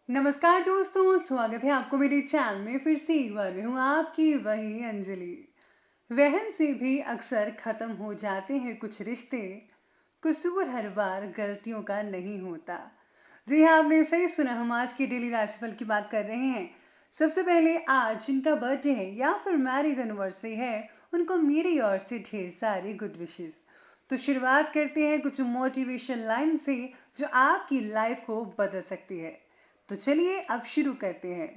नमस्कार दोस्तों, स्वागत है आपको मेरे चैनल में। फिर से एक बार मैं हूँ आपकी वही अंजलि। वहन से भी अक्सर खत्म हो जाते हैं कुछ रिश्ते, कसूर हर बार गलतियों का नहीं होता। जी हाँ, आपने सही सुना। हम आज की डेली राशिफल की बात कर रहे हैं। सबसे पहले आज जिनका बर्थडे है या फिर मैरिज एनिवर्सरी है, उनको मेरी ओर से ढेर सारी गुड विशेस। तो शुरुआत करते हैं कुछ मोटिवेशन लाइन से जो आपकी लाइफ को बदल सकती है। तो चलिए अब शुरू करते हैं।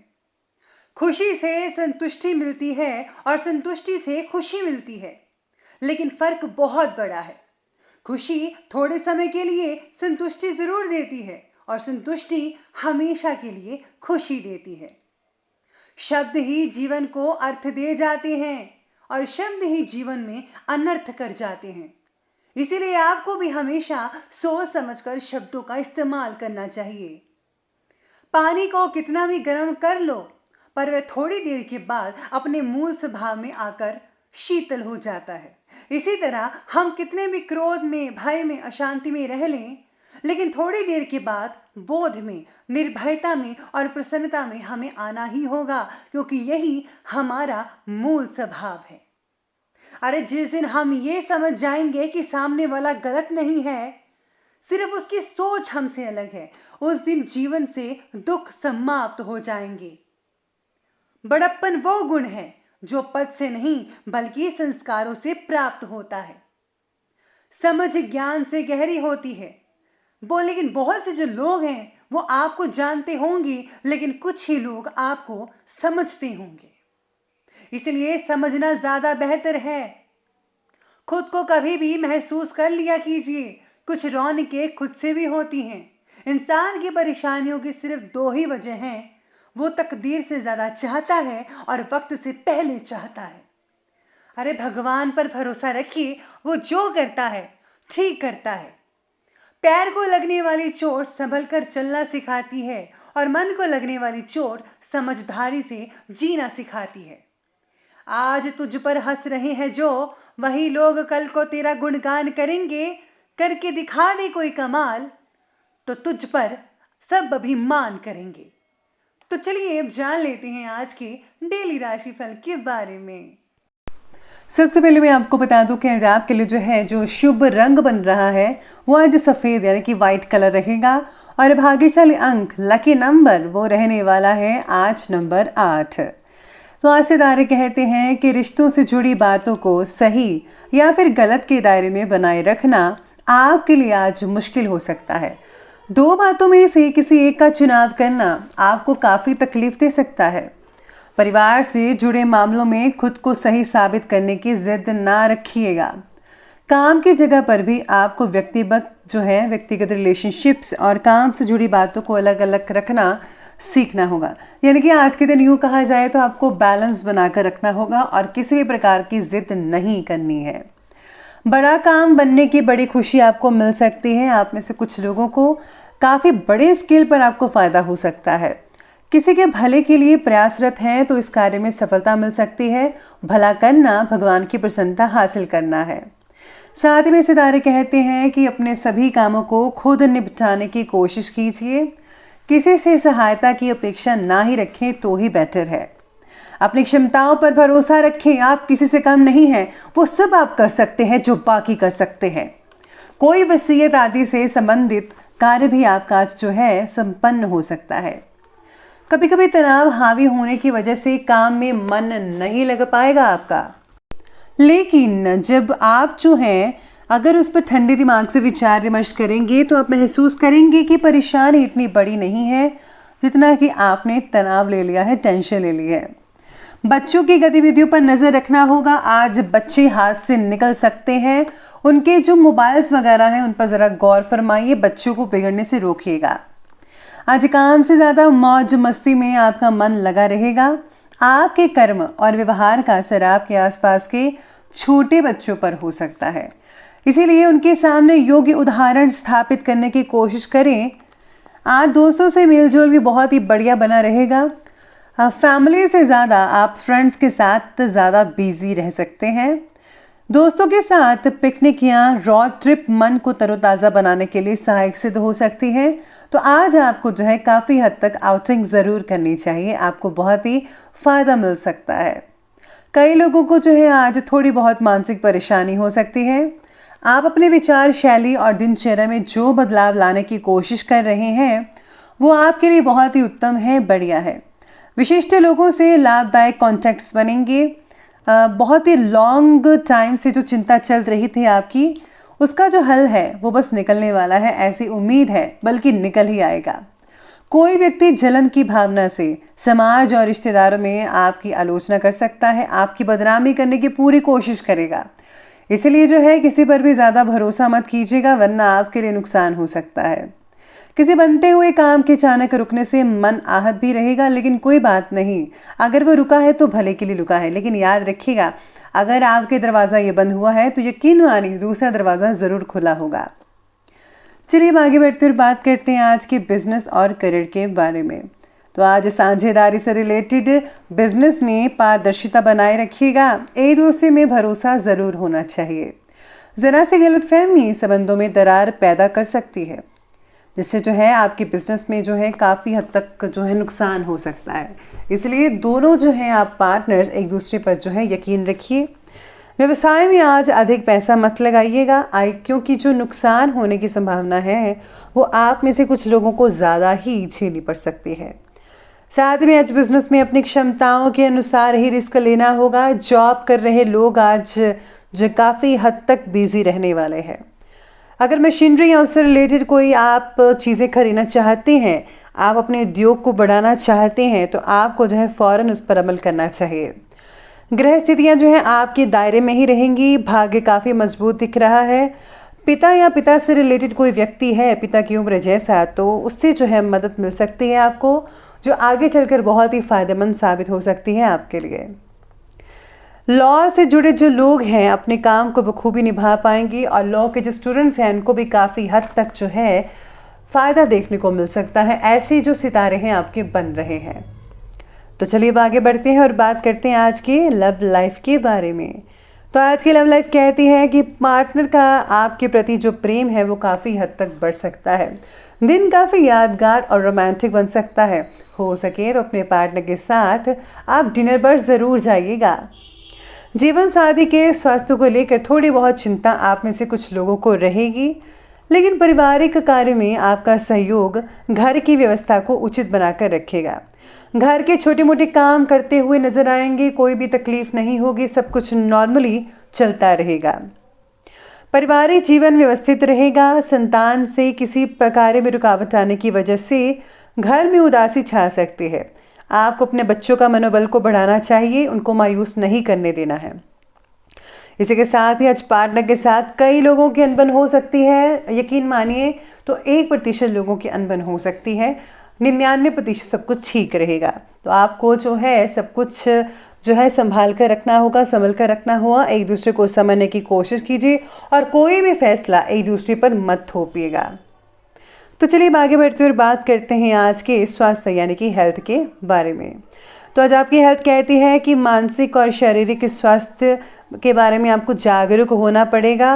खुशी से संतुष्टि मिलती है और संतुष्टि से खुशी मिलती है, लेकिन फर्क बहुत बड़ा है। खुशी थोड़े समय के लिए संतुष्टि जरूर देती है और संतुष्टि हमेशा के लिए खुशी देती है। शब्द ही जीवन को अर्थ दे जाते हैं और शब्द ही जीवन में अनर्थ कर जाते हैं। इसीलिए आपको भी हमेशा सोच समझकर शब्दों का इस्तेमाल करना चाहिए। पानी को कितना भी गर्म कर लो, पर वह थोड़ी देर के बाद अपने मूल स्वभाव में आकर शीतल हो जाता है। इसी तरह हम कितने भी क्रोध में, भय में, अशांति में रह लें, लेकिन थोड़ी देर के बाद बोध में, निर्भयता में और प्रसन्नता में हमें आना ही होगा, क्योंकि यही हमारा मूल स्वभाव है। अरे जिस दिन हम ये समझ जाएंगे कि सामने वाला गलत नहीं है, सिर्फ उसकी सोच हमसे अलग है, उस दिन जीवन से दुख समाप्त हो जाएंगे। बड़प्पन वो गुण है जो पद से नहीं बल्कि संस्कारों से प्राप्त होता है। समझ ज्ञान से गहरी होती है। लेकिन बहुत से जो लोग हैं वो आपको जानते होंगे, लेकिन कुछ ही लोग आपको समझते होंगे। इसलिए समझना ज्यादा बेहतर है। खुद को कभी भी महसूस कर लिया कीजिए। कुछ रौनकें खुद से भी होती हैं। इंसान की परेशानियों की सिर्फ दो ही वजह हैं। वो तकदीर से ज्यादा चाहता है और वक्त से पहले चाहता है। अरे भगवान पर भरोसा रखिए, वो जो करता है ठीक करता है। पैर को लगने वाली चोट संभल कर चलना सिखाती है और मन को लगने वाली चोट समझदारी से जीना सिखाती है। आज तुझ पर हंस रहे हैं जो, वही लोग कल को तेरा गुणगान करेंगे। करके दिखा दे कोई कमाल, तो तुझ पर सब अभिमान करेंगे। तो चलिए अब जान लेते हैं आज के डेली राशिफल के बारे में। सबसे पहले मैं आपको बता दूं कि आज आपके लिए जो शुभ रंग बन रहा है वो आज सफेद यानी कि व्हाइट कलर रहेगा। और भाग्यशाली अंक, लकी नंबर, वो रहने वाला है आज नंबर 8। तो आज सितारे कहते हैं कि रिश्तों से जुड़ी बातों को सही या फिर गलत के दायरे में बनाए रखना आपके लिए आज मुश्किल हो सकता है। दो बातों में से किसी एक का चुनाव करना आपको काफी तकलीफ दे सकता है। परिवार से जुड़े मामलों में खुद को सही साबित करने की जिद ना रखिएगा। काम की जगह पर भी आपको व्यक्तिगत रिलेशनशिप्स और काम से जुड़ी बातों को अलग अलग रखना सीखना होगा। यानी कि आज के दिन यूं कहा जाए तो आपको बैलेंस बनाकर रखना होगा और किसी भी प्रकार की जिद नहीं करनी है। बड़ा काम बनने की बड़ी खुशी आपको मिल सकती है। आप में से कुछ लोगों को काफी बड़े स्केल पर आपको फायदा हो सकता है। किसी के भले के लिए प्रयासरत हैं तो इस कार्य में सफलता मिल सकती है। भला करना भगवान की प्रसन्नता हासिल करना है। साथ ही में सितारे कहते हैं कि अपने सभी कामों को खुद निपटाने की कोशिश कीजिए। किसी से सहायता की अपेक्षा ना ही रखें तो ही बेटर है। अपनी क्षमताओं पर भरोसा रखें। आप किसी से कम नहीं हैं। वो सब आप कर सकते हैं जो बाकी कर सकते हैं। कोई वसीयत आदि से संबंधित कार्य भी आपका आज संपन्न हो सकता है। कभी कभी तनाव हावी होने की वजह से काम में मन नहीं लग पाएगा आपका, लेकिन जब आप अगर उस पर ठंडे दिमाग से विचार विमर्श करेंगे तो आप महसूस करेंगे कि परेशानी इतनी बड़ी नहीं है जितना कि आपने तनाव ले लिया है, टेंशन ले ली है। बच्चों की गतिविधियों पर नजर रखना होगा। आज बच्चे हाथ से निकल सकते हैं। उनके जो मोबाइल्स वगैरह हैं उन पर जरा गौर फरमाइए। बच्चों को बिगड़ने से रोकिएगा। आज काम से ज्यादा मौज मस्ती में आपका मन लगा रहेगा। आपके कर्म और व्यवहार का असर आपके आसपास के छोटे बच्चों पर हो सकता है, इसीलिए उनके सामने योग्य उदाहरण स्थापित करने की कोशिश करें। आज दोस्तों से मेलजोल भी बहुत ही बढ़िया बना रहेगा। फैमिली से ज़्यादा आप फ्रेंड्स के साथ ज़्यादा बिजी रह सकते हैं। दोस्तों के साथ पिकनिक या रोड ट्रिप मन को तरोताज़ा बनाने के लिए सहायक सिद्ध हो सकती है। तो तो आज आपको जो है काफ़ी हद तक आउटिंग ज़रूर करनी चाहिए, आपको बहुत ही फ़ायदा मिल सकता है। कई लोगों को जो है आज थोड़ी बहुत मानसिक परेशानी हो सकती है। आप अपने विचार शैली और दिनचर्या में जो बदलाव लाने की कोशिश कर रहे हैं वो आपके लिए बहुत ही उत्तम है, बढ़िया है। विशिष्ट लोगों से लाभदायक कॉन्टैक्ट्स बनेंगे। बहुत ही लॉन्ग टाइम से जो चिंता चल रही थी आपकी, उसका जो हल है वो बस निकलने वाला है, ऐसी उम्मीद है, बल्कि निकल ही आएगा। कोई व्यक्ति जलन की भावना से समाज और रिश्तेदारों में आपकी आलोचना कर सकता है, आपकी बदनामी करने की पूरी कोशिश करेगा। इसलिए जो है किसी पर भी ज़्यादा भरोसा मत कीजिएगा, वरना आपके लिए नुकसान हो सकता है। किसी बनते हुए काम के अचानक रुकने से मन आहत भी रहेगा, लेकिन कोई बात नहीं, अगर वो रुका है तो भले के लिए रुका है। लेकिन याद रखिएगा, अगर आपके दरवाज़ा ये बंद हुआ है तो यकीन मानिए दूसरा दरवाज़ा ज़रूर खुला होगा। चलिए अब आगे बढ़ते हुए बात करते हैं आज के बिजनेस और करियर के बारे में। तो आज साझेदारी से रिलेटेड बिजनेस में पारदर्शिता बनाए रखिएगा। एक दूसरे में भरोसा ज़रूर होना चाहिए। ज़रा सी गलतफहमी संबंधों में दरार पैदा कर सकती है, जिससे जो है आपके बिजनेस में जो है काफ़ी हद तक जो है नुकसान हो सकता है। इसलिए दोनों जो हैं आप पार्टनर्स एक दूसरे पर जो है यकीन रखिए। व्यवसाय में आज अधिक पैसा मत लगाइएगा, क्योंकि जो नुकसान होने की संभावना है वो आप में से कुछ लोगों को ज़्यादा ही झेलनी पड़ सकती है। साथ में आज बिजनेस में अपनी क्षमताओं के अनुसार ही रिस्क लेना होगा। जॉब कर रहे लोग आज जो काफ़ी हद तक बिजी रहने वाले हैं। अगर मशीनरी या उससे रिलेटेड कोई आप चीज़ें खरीदना चाहते हैं, आप अपने उद्योग को बढ़ाना चाहते हैं, तो आपको जो है फ़ौरन उस पर अमल करना चाहिए। ग्रह स्थितियाँ जो हैं आपके दायरे में ही रहेंगी। भाग्य काफ़ी मजबूत दिख रहा है। पिता या पिता से रिलेटेड कोई व्यक्ति है, पिता की उम्र जैसा, तो उससे जो है मदद मिल सकती है आपको, जो आगे चलकर बहुत ही फ़ायदेमंद साबित हो सकती है आपके लिए। लॉ से जुड़े जो लोग हैं अपने काम को बखूबी निभा पाएंगे, और लॉ के जो स्टूडेंट्स हैं उनको भी काफ़ी हद तक जो है फ़ायदा देखने को मिल सकता है। ऐसे जो सितारे हैं आपके बन रहे हैं। तो चलिए अब आगे बढ़ते हैं और बात करते हैं आज के लव लाइफ के बारे में। तो आज की लव लाइफ कहती है कि पार्टनर का आपके प्रति जो प्रेम है वो काफ़ी हद तक बढ़ सकता है। दिन काफ़ी यादगार और रोमांटिक बन सकता है। हो सके तो अपने पार्टनर के साथ आप डिनर पर ज़रूर जाइएगा। जीवन साथी के स्वास्थ्य को लेकर थोड़ी बहुत चिंता आप में से कुछ लोगों को रहेगी, लेकिन पारिवारिक कार्य में आपका सहयोग घर की व्यवस्था को उचित बनाकर रखेगा। घर के छोटे मोटे काम करते हुए नजर आएंगे, कोई भी तकलीफ नहीं होगी, सब कुछ नॉर्मली चलता रहेगा। पारिवारिक जीवन व्यवस्थित रहेगा। संतान से किसी प्रकार में रुकावट आने की वजह से घर में उदासी छा सकती है। आपको अपने बच्चों का मनोबल को बढ़ाना चाहिए, उनको मायूस नहीं करने देना है। इसी के साथ ही आज पार्टनर के साथ कई लोगों की अनबन हो सकती है। यकीन मानिए तो 1% लोगों की अनबन हो सकती है, 99% सब कुछ ठीक रहेगा। तो आपको जो है सब कुछ जो है संभाल कर रखना होगा, संभल कर रखना होगा। एक दूसरे को समझने की कोशिश कीजिए और कोई भी फैसला एक दूसरे पर मत थोपिएगा। तो चलिए आगे बढ़ते हुए बात करते हैं आज के स्वास्थ्य यानी कि हेल्थ के बारे में। तो आज आपकी हेल्थ कहती है कि मानसिक और शारीरिक स्वास्थ्य के बारे में आपको जागरूक होना पड़ेगा।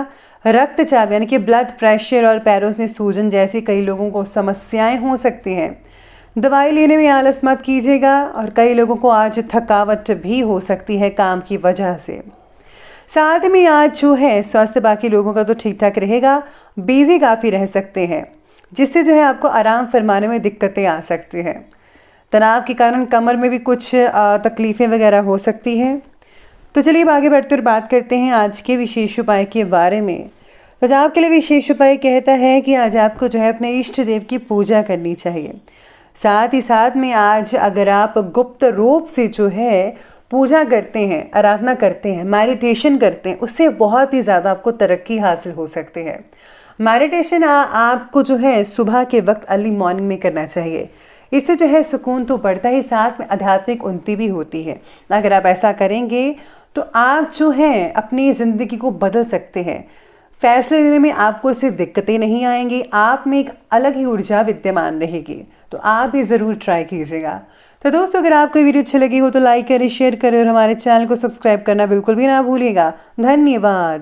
रक्तचाप यानी कि ब्लड प्रेशर और पैरों में सूजन जैसी कई लोगों को समस्याएं हो सकती हैं। दवाई लेने में आलस मत कीजिएगा, और कई लोगों को आज थकावट भी हो सकती है काम की वजह से। साथ में आज जो है स्वास्थ्य बाकी लोगों का तो ठीक ठाक रहेगा, बिजी काफ़ी रह सकते हैं, जिससे जो है आपको आराम फरमाने में दिक्कतें आ सकती हैं। तनाव के कारण कमर में भी कुछ तकलीफ़ें वगैरह हो सकती हैं। तो चलिए अब आगे बढ़ते हुए बात करते हैं आज के विशेष उपाय के बारे में। तो आज आपके लिए विशेष उपाय कहता है कि आज आपको जो है अपने इष्ट देव की पूजा करनी चाहिए। साथ ही साथ में आज अगर आप गुप्त रूप से जो है पूजा करते हैं, आराधना करते हैं, मेडिटेशन करते हैं, उससे बहुत ही ज़्यादा आपको तरक्की हासिल हो सकती है। मेडिटेशन आपको जो है सुबह के वक्त अर्ली मॉर्निंग में करना चाहिए। इससे जो है सुकून तो बढ़ता ही, साथ में आध्यात्मिक उन्नति भी होती है। अगर आप ऐसा करेंगे तो आप जो है अपनी ज़िंदगी को बदल सकते हैं। फैसले लेने में आपको इससे दिक्कतें नहीं आएंगी, आप में एक अलग ही ऊर्जा विद्यमान रहेगी। तो आप भी ज़रूर ट्राई कीजिएगा। तो दोस्तों, अगर आपको वीडियो अच्छी लगी हो तो लाइक करें, शेयर करें और हमारे चैनल को सब्सक्राइब करना बिल्कुल भी ना भूलिएगा। धन्यवाद।